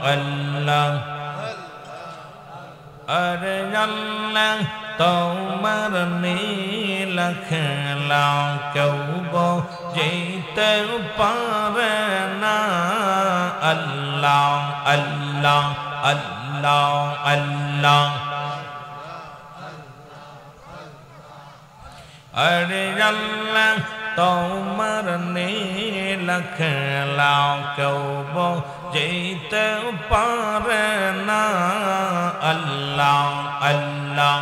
আল্লাহ আরে আল্লাহ তোমার নীল খেলা কেউ যেতে পারে না আল্লাহ আল্লাহ আল্লাহ আল্লাহ আরে আল্লাহ তোমার নীল খেলা কেউ যেতে পারে না আল্লাহ আল্লাহ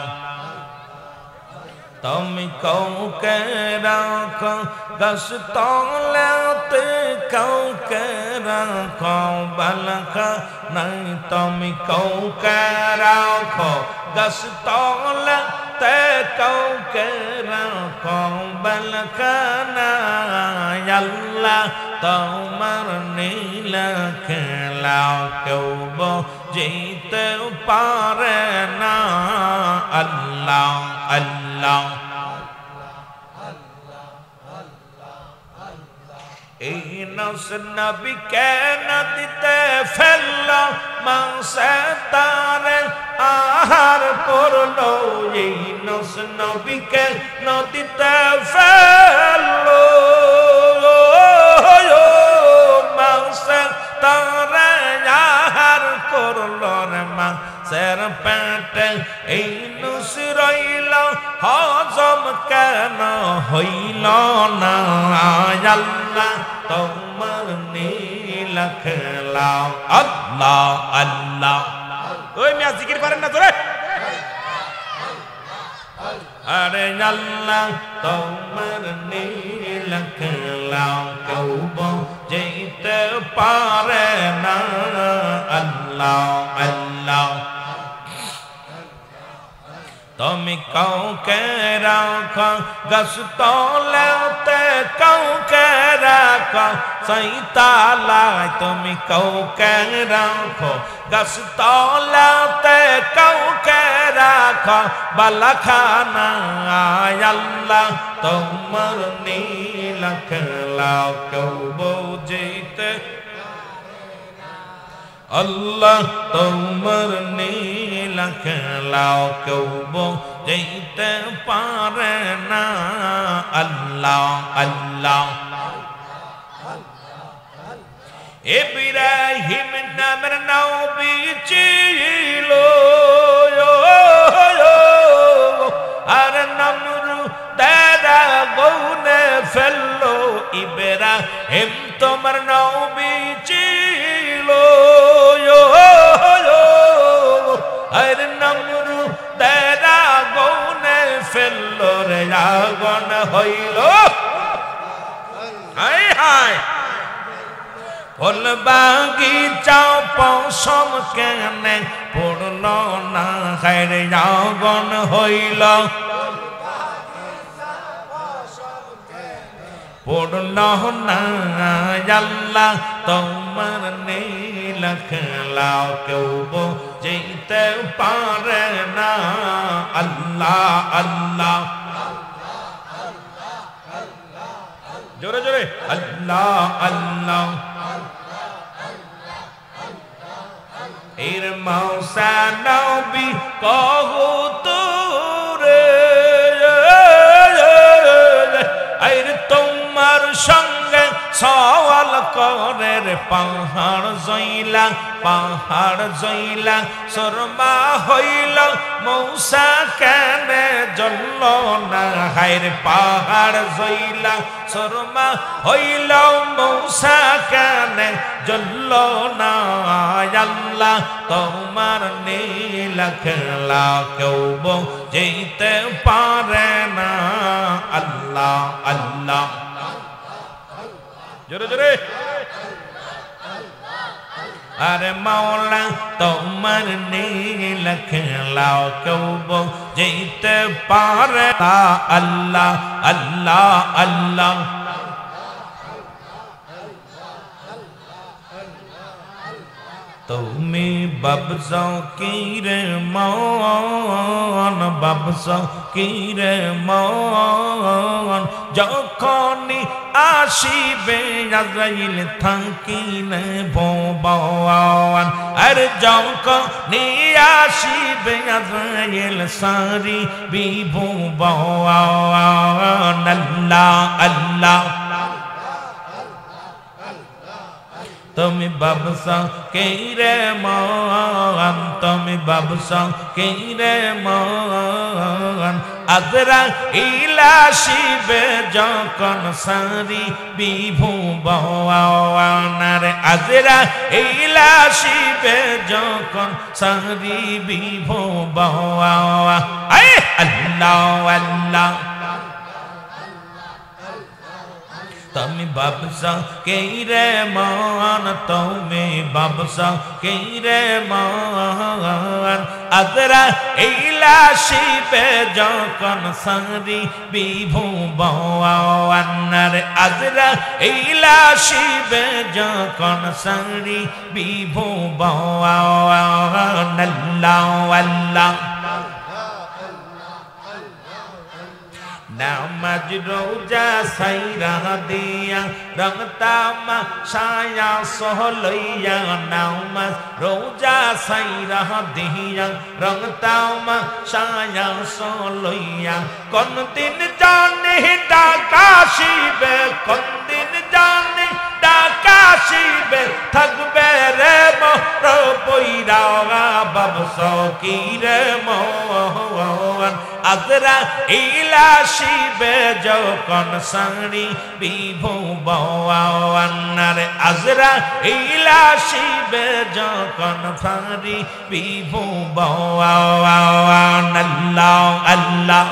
তুমি কাউকে রাখো গাছ তলাতে কাউকে রাখো বালকা নাই তুমি কাউকে রাখো গাছ তলাতে কাউকে রাখো বালকা নাই আল্লাহ তোমার নীল খেলা কেউ যেতে পারে না আল্লাহ আল্লাহ এই নস নবী কে নদীতে ফেললো মাংসে তারে আহার করলো এই নস নবী কে নদীতে ফেললো হইল না আল্লাহ তোমার নীলা খেলা আল্লাহ আল্লাহ ওই মিয়া জিকির পারেন না তোরে আরে আল্লাহ তোমার নীলা খেলা কেউ যেতে পারে না আল্লাহ আল্লাহ তুমি কাউকে রাখো গাছ তলাতে কাউকে রাখো সৈতালায় তুমি কাউকে রাখো গাছ তলাতে কাউকে রাখো বালাখানা আল্লাহ তোমার নীলা খেলা কেউ বুঝিতে আল্লাহ তোমার নীলা খেলা কেউ বুঝিতে পারে না আল্লাহ আল্লাহ ইব্রাহিম নামের নবী ছিল আর নমরুদের আগুনে ফেললো ইব্রাহিম তোমার নবী ছিল আর নমরুদের আগুনে ফেললো রে আগুন হইল হায় হায় ফুল বাগিচা পশম কেনে পড়ল না হায় আগুন হইল পড়ল না আল্লাহ তোমার নীলা খেলা কেউ যেতে পারে না আল্লাহ আল্লাহ জোরে জোরে আল্লাহ আল্লাহ এর মৌসা নবী কহুতুরে আর তোমার সঙ্গে সওয়াল করে রে পাহাড় জইলা শর্মা হইল মৌসা কেনে জ্বলল না হায়রে পাহাড় জইলা শর্মা হইল মৌসা কেনে জ্বলল না আল্লাহ তোমার নীলা খেলা কেউ যেতে পারে না আল্লাহ আল্লাহ জোরে জোরে আরে মাওলা তোমার নীলা খেলা কেউ যেতে পারে না আল্লাহ আল্লাহ আল্লাহ তুমি বাবসা কিরে মন বাবসা কিরে মন যখনই আসিবে আজরাইল থাকিলে ভবান আর যখনই আসিবে আজরাইল সারি বিভবান আল্লাহ আল্লাহ তুমি বাবসা কেরে মান তুমি বাবসা কেরে মান আজরা ইলাশিবে যখন সারি বিভুবানার আজরা ইলাশিবে যখন সারি বিভুবাওয়া আল্লাহ আল্লাহ তুমি বাবসা কেরে মান তুমি বাবসা কেরে মান আজরা ইলাশিবে যখন সারি বিভুবানার আজরা ইলাশিবে যখন সারি বিভুবান আল্লাহ আল্লাহ নামাজ রোজা সাইরা দিয়া রং তামাশা সহলইয়া নামাজ রোজা সাইরা দিয়া রং তামাশা সহলইয়া কোন দিন জানে ডাকা শিবে কোন দিন জানে ডাকা শিবে থাকবে রে মোর পইরা বাবস কি রে মন আজরা ইলা শিবে যখন সারি বিভুবন আজরা ইলা শিবে যখন সারি বিভুবন আল্লাহ আল্লাহ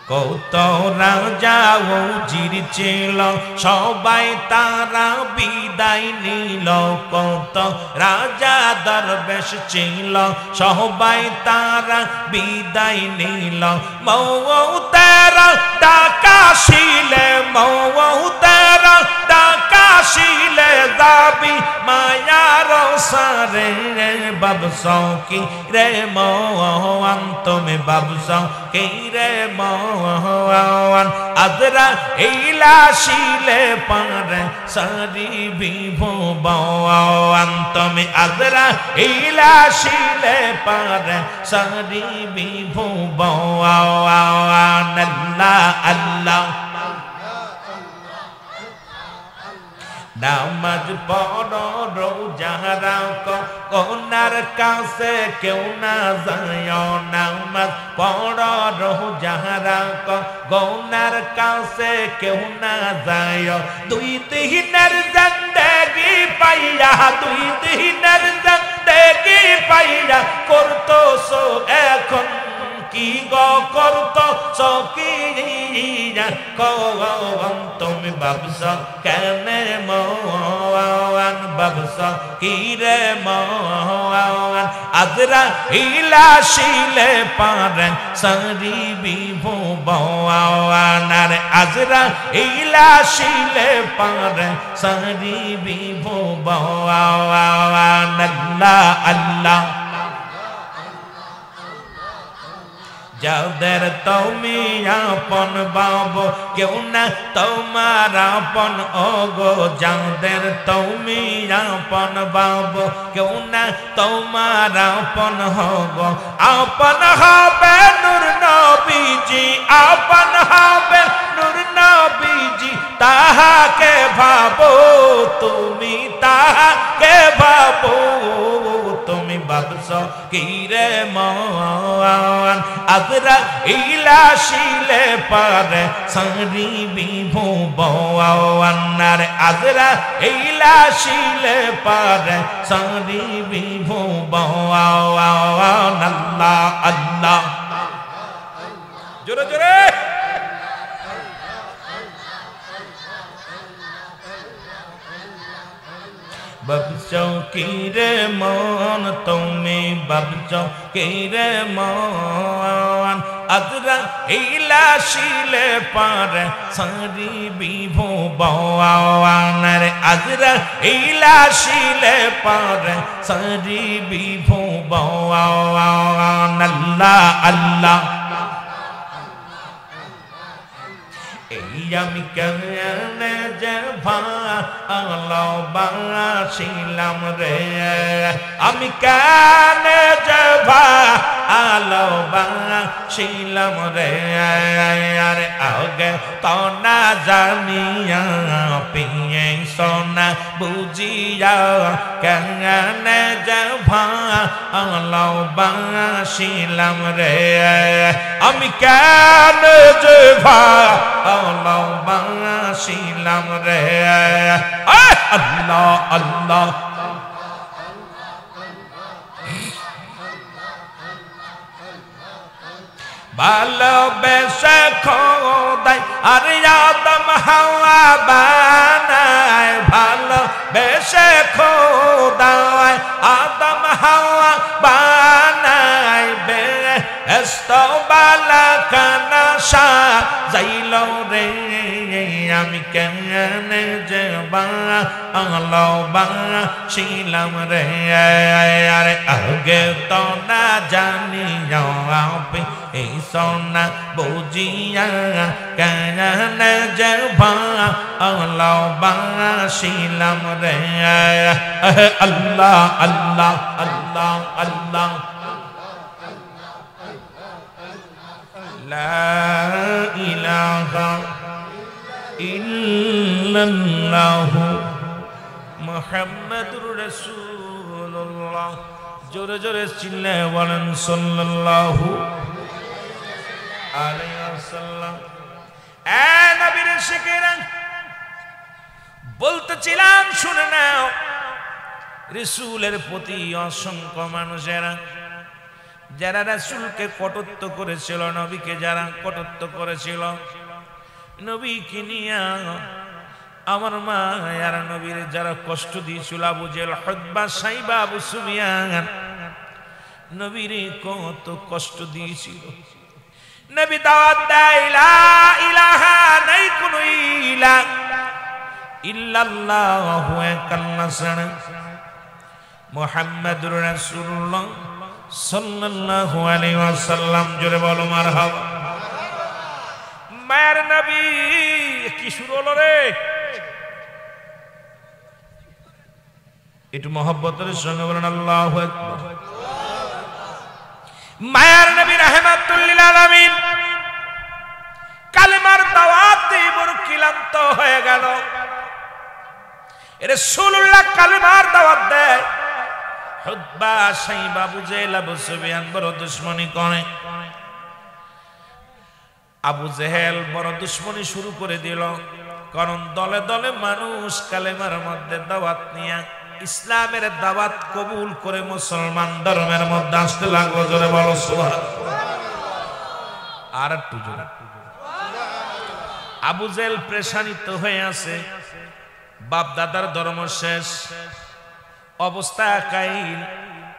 কত রাজা উজির ছিল সবাই তারা বিদায় নিল কত রাজা দরবেশ ছিল সবাই তারা বিদায় নিল মৌতের ডাকা শিলে মৌতের ডাকা শিলে দাবি মায়ার সারে বাবস কি রে মোহন তুমি বাবস কি রে মোহন আজরা ইলা শিলে পারে সারি বিভুবন তুমি আজরা ইলা শিলে পারে সারি বিভুবন আল্লাহ আল্লাহ নামাজ পড়ো রোজা রাখো কোনার কাছে কেউ না যায় নামাজ পড়ো রোজা রাখো কোনার কাছে কেউ না যায় দুই দিনের জিন্দেগি পাইয়া দুই দিনের জিন্দেগি পাইয়া করতো সো এখন কি গো করতো সকি কম তুমি বাবস কেনে মোহন বাবস কি রে মোহন আজরা ইলা শিলে পারে সারি বিভুবন আজরা ইলা শিলে পারে সারি বিভুবন আল্লাহ আল্লাহ যাদের তুমি আপন বাবু কেউ না তোমার আপন ওগো যাদের তুমি আপন বাবু কেউ না তোমার আপন হগো আপন হবে নূর নবীজি আপন হবে নূর নবীজি তাহাকে ভাবো তুমি তাহাকে ভাবো তুমি বাবস কি রে মোহন আজরা ইলা শিলে পারে সারি বিভুবন আজরা ইলা শিলে পারে সারি বিভুবন আল্লাহ আল্লাহ জোরে জোরে বাবস কি রে মন তুমি বাবস কি রে মন আজরা ইলা শিলে পারে সারি বিভুবন আজরা ইলা শিলে পারে সারি বিভুবন আল্লাহ আল্লাহ আমি কেমনে যে ভালোবাসিলাম রে আমি কেনে যে ভালোবাসিলাম রে আরে আগে তো না জানিয়া পিয়ে সোনা বুঝিয়া কেনে যে ভালোবাসিলাম রে আমি কেনে যে ভালোবাসিলাম রে আল্লাহ আল্লাহ ভালোবেসে খোদাই আর আদম হাওয়া বানায় ভালোবেসে খোদাই আদম হাওয়া বানায় বেহেশত বালাখানা সাজাইল রে আমি কেনে যে ভালোবাসিলাম রে আরে আগে তো না জানি আপনি এই সোনা বুঝিয়া কেনে যে ভালোবাসিলাম রে আল্লাহ আল্লাহ আল্লাহ আল্লাহ লা ইলাহা ইল্লাল্লাহু মুহাম্মাদুর রাসূলুল্লাহ। জোরে জোরে চিল্লায়ে বলেন সাল্লাল্লাহু আলাইহি ওয়াসাল্লাম। এ নবীর শিকেরা বলতেছিলাম, শুনে নাও, রাসূলের প্রতি অসংখ্য মানুষেরা যারা রাসূলকে কটূক্ত করেছিল, নবীকে যারা কটূক্ত করেছিল, নবীকে নিয়ে আমার মা আর নবীর যারা কষ্ট দিয়েছিল, আবু জেহেল, উতবা, সাইবা, আবু সুফিয়ান, নবীর কত কষ্ট দিয়েছিল। নবী দাওয়াত দেয়, লা ইলাহা, নাই কোন ইলাহ ইল্লাল্লাহু একাল্লাহ মুহাম্মাদুর রাসূলুল্লাহ সাল্লাল্লাহু আলাইহি ওয়াসাল্লাম। জোরে বলো মারহাবা। মায়ের নবী কি শুরু হলো রে? একটু মহব্বতের সঙ্গে বলেন আল্লাহু আকবার। মায়ের নবী রাহমাতুল লিল আলামিন কালেমার দাওয়াতে বড় ক্লান্ত হয়ে গেল। রাসূলুল্লাহ কালেমার দাওয়াত দেয়, উতবা, সাইবা, আবু জেহেল, আবু সুফিয়ান বড় দুশমনি করে। আবু জেহেল বড় দুশমনি শুরু করে দিল, কারণ দলে দলে মানুষ কালেমার মধ্যে দাওয়াত নিয়ে ইসলামের দাওয়াত কবুল করে মুসলমান ধর্মের মধ্যে আসতে লাগলো। জোরে বলো সুবহানাল্লাহ। আর একটু জোরে। আবু জেহেল পেরেশানিত হয়ে আছে, বাপ দাদার ধর্ম শেষ অবস্থা, কাইল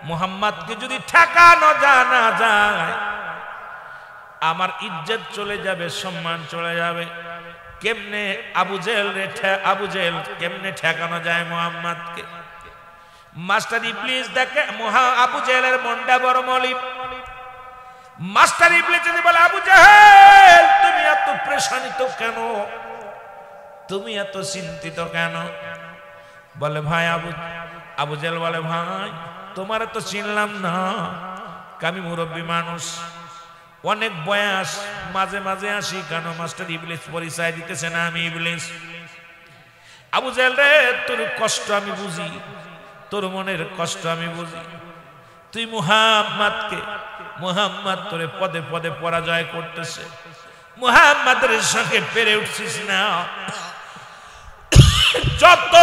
মুহাম্মদকে যদি ঠেকানো না যায় আমার ইজ্জত চলে যাবে, সম্মান চলে যাবে। কেমনে আবু জেহেল কেমনে ঠেকানো যায় মুহাম্মদকে? মাস্টার ইবলিস দেখে আবু জেহেলের মনটা বড় মলিন। মাস্টার ইবলিস যদি বলে, আবু জেহেল তুমি এত পেরেশানিত কেন, তুমি এত চিন্তিত কেন? বলে ভাই আবু জেহেল বলে, ভাই তোমার তো চিনলাম না, আমি মুরব্বী মানুষ, অনেক বয়স, মাঝে মাঝে আসি কেন? মাস্টার ইবলিস পরিচয় দিতেছে না আমি ইবলিস। আবু জেহেল রে, তোর কষ্ট আমি বুঝি, তোর মনের কষ্ট আমি বুঝি। তুই মুহাম্মদ তোরে পদে পদে পরাজয় করতেছে, মুহাম্মদের সঙ্গে পেরে উঠছিস না। যত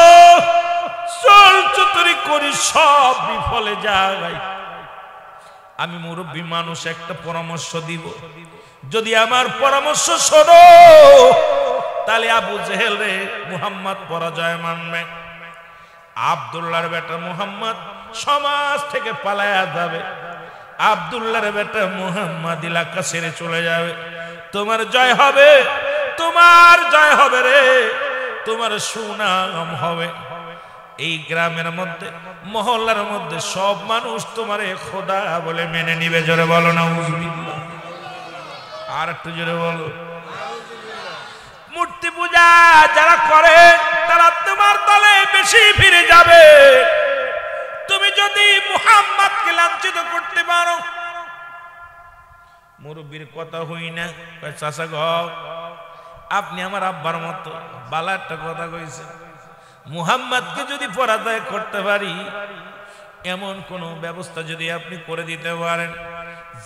চল চতুরি করি সব বিফলে যায়। আমি মুরব্বী মানুষ, একটা পরামর্শ দিব, যদি আমার পরামর্শ শোনো তাহলে আবু জেহেল রে মুহাম্মদ পরাজয় মানবে। আব্দুল্লাহর বেটা মুহাম্মদ সমাজ থেকে পালায়া যাবে, আব্দুল্লাহর বেটা মুহাম্মদ এলাকা ছেড়ে চলে যাবে। তোমার জয় হবে, তোমার জয় হবে রে, তোমার সুনাম হবে। এই গ্রামের মধ্যে, মহল্লার মধ্যে সব মানুষ তোমারে খোদা বলে মেনে নিবে। জোরে বলো নাউজুবিল্লাহ। আর একটু জোরে বলো। মূর্তি পূজা যারা করে তারা তোমার দলে বেশি ফিরে যাবে। তুমি যদি মুহাম্মদকে লাঞ্ছিত করতে পারো, মুরব্বীর কথা হই না, চাচা গো আপনি আমার আব্বার মতো, বালা একটা কথা কইছেন। মুহাম্মদকে যদি পরাজয় করতে পারি, এমন কোন ব্যবস্থা যদি আপনি করে দিতে পারেন,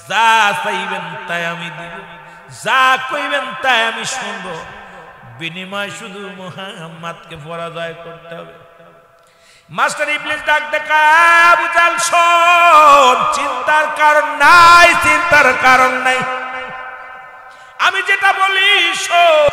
যা চাইবেন তাই আমি দিব, যা কইবেন তাই আমি শুনব, বিনিময় শুধু মুহাম্মদকে পরাজয় করতে হবে। মাস্টার ইবলিস ডাক দেখা, আবু জাল শোন, চিন্তার কারণ নাই, চিন্তার কারণ নাই, আমি যেটা বলি শোন।